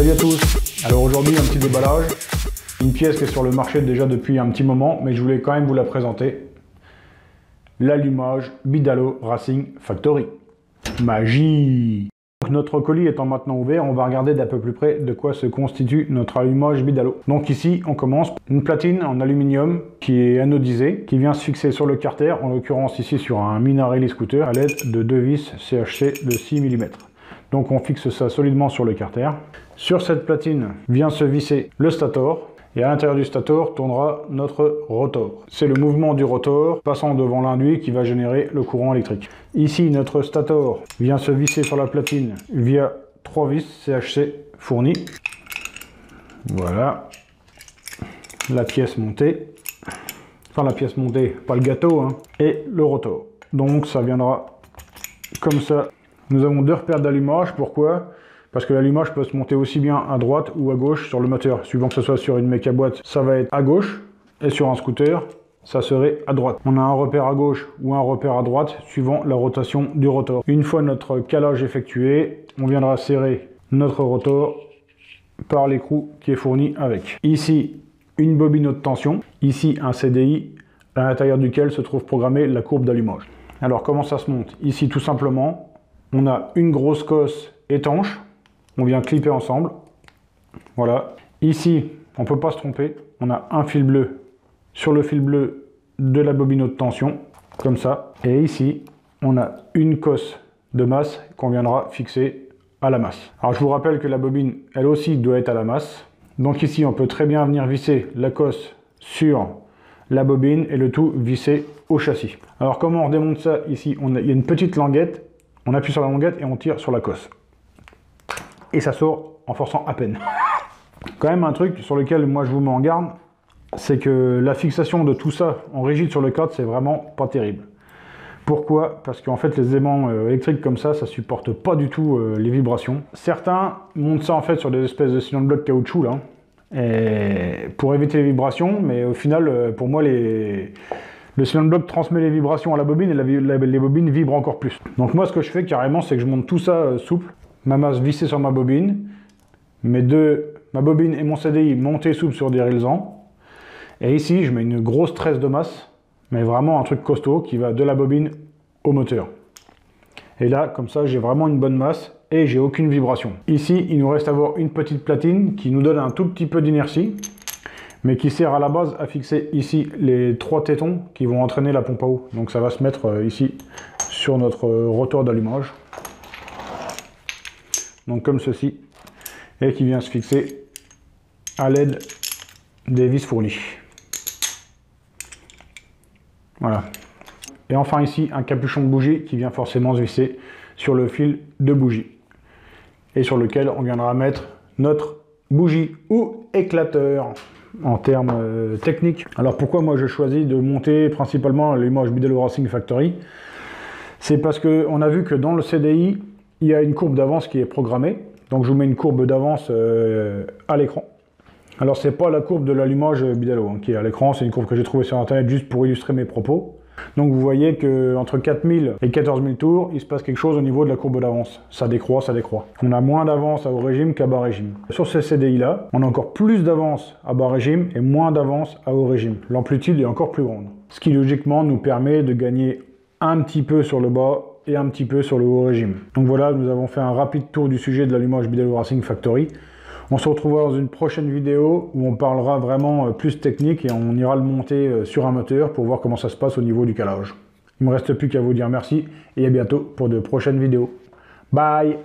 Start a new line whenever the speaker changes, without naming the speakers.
Salut à tous. Alors aujourd'hui un petit déballage, une pièce qui est sur le marché déjà depuis un petit moment, mais je voulais quand même vous la présenter. L'allumage Bidalo Racing Factory. Magie! Donc, notre colis étant maintenant ouvert, on va regarder d'à peu plus près de quoi se constitue notre allumage Bidalo. Donc ici on commence une platine en aluminium qui est anodisée, qui vient se fixer sur le carter, en l'occurrence ici sur un Minarelli scooter à l'aide de deux vis CHC de 6 mm. Donc on fixe ça solidement sur le carter. Sur cette platine vient se visser le stator. Et à l'intérieur du stator tournera notre rotor. C'est le mouvement du rotor passant devant l'induit qui va générer le courant électrique. Ici, notre stator vient se visser sur la platine via 3 vis CHC fournies. Voilà. La pièce montée. Enfin, la pièce montée, pas le gâteau, hein. Et le rotor. Donc, ça viendra comme ça. Nous avons deux repères d'allumage. Pourquoi ? Parce que l'allumage peut se monter aussi bien à droite ou à gauche sur le moteur. Suivant que ce soit sur une méca boîte, ça va être à gauche. Et sur un scooter, ça serait à droite. On a un repère à gauche ou un repère à droite, suivant la rotation du rotor. Une fois notre calage effectué, on viendra serrer notre rotor par l'écrou qui est fourni avec. Ici, une bobine haute tension. Ici, un CDI à l'intérieur duquel se trouve programmée la courbe d'allumage. Alors, comment ça se monte? Ici, tout simplement, on a une grosse cosse étanche. On vient clipper ensemble. Voilà. Ici, on ne peut pas se tromper. On a un fil bleu sur le fil bleu de la bobine haute tension, comme ça. Et ici, on a une cosse de masse qu'on viendra fixer à la masse. Alors, je vous rappelle que la bobine, elle aussi, doit être à la masse. Donc ici, on peut très bien venir visser la cosse sur la bobine et le tout visser au châssis. Alors, comment on démonte ça? Ici, il y a une petite languette. On appuie sur la languette et on tire sur la cosse. Et ça sort en forçant à peine. Quand même un truc sur lequel moi je vous mets en garde, c'est que la fixation de tout ça en rigide sur le cadre, c'est vraiment pas terrible. Pourquoi? Parce qu'en fait les aimants électriques comme ça supporte pas du tout les vibrations. Certains montent ça en fait sur des espèces de cylindres blocs caoutchouc là, et pour éviter les vibrations, mais au final pour moi le cylindre bloc transmet les vibrations à la bobine et les bobines vibrent encore plus. Donc moi ce que je fais carrément, c'est que je monte tout ça souple. Ma masse vissée sur ma bobine, ma bobine et mon CDI montés souple sur des railsans. Et ici, je mets une grosse tresse de masse, mais vraiment un truc costaud qui va de la bobine au moteur. Et là, comme ça, j'ai vraiment une bonne masse et j'ai aucune vibration. Ici, il nous reste à avoir une petite platine qui nous donne un tout petit peu d'inertie, mais qui sert à la base à fixer ici les 3 tétons qui vont entraîner la pompe à eau. Donc ça va se mettre ici sur notre rotor d'allumage. Donc comme ceci, et qui vient se fixer à l'aide des vis fournies. Voilà. Et enfin ici, un capuchon de bougie qui vient forcément se visser sur le fil de bougie. Et sur lequel on viendra mettre notre bougie ou éclateur en termes techniques. Alors pourquoi moi je choisis de monter principalement l'allumage Bidalo Racing Factory? C'est parce qu'on a vu que dans le CDI, il y a une courbe d'avance qui est programmée. Donc je vous mets une courbe d'avance à l'écran. Alors c'est pas la courbe de l'allumage Bidalo qui est à l'écran, c'est une courbe que j'ai trouvée sur internet juste pour illustrer mes propos. Donc vous voyez que entre 4000 et 14 000 tours, il se passe quelque chose au niveau de la courbe d'avance. Ça décroît, ça décroît. On a moins d'avance à haut régime qu'à bas régime. Sur ce CDI là, on a encore plus d'avance à bas régime et moins d'avance à haut régime. L'amplitude est encore plus grande. Ce qui logiquement nous permet de gagner un petit peu sur le bas et un petit peu sur le haut régime. Donc voilà, nous avons fait un rapide tour du sujet de l'allumage Bidalo Racing Factory. On se retrouvera dans une prochaine vidéo où on parlera vraiment plus technique et on ira le monter sur un moteur pour voir comment ça se passe au niveau du calage. Il ne me reste plus qu'à vous dire merci et à bientôt pour de prochaines vidéos. Bye!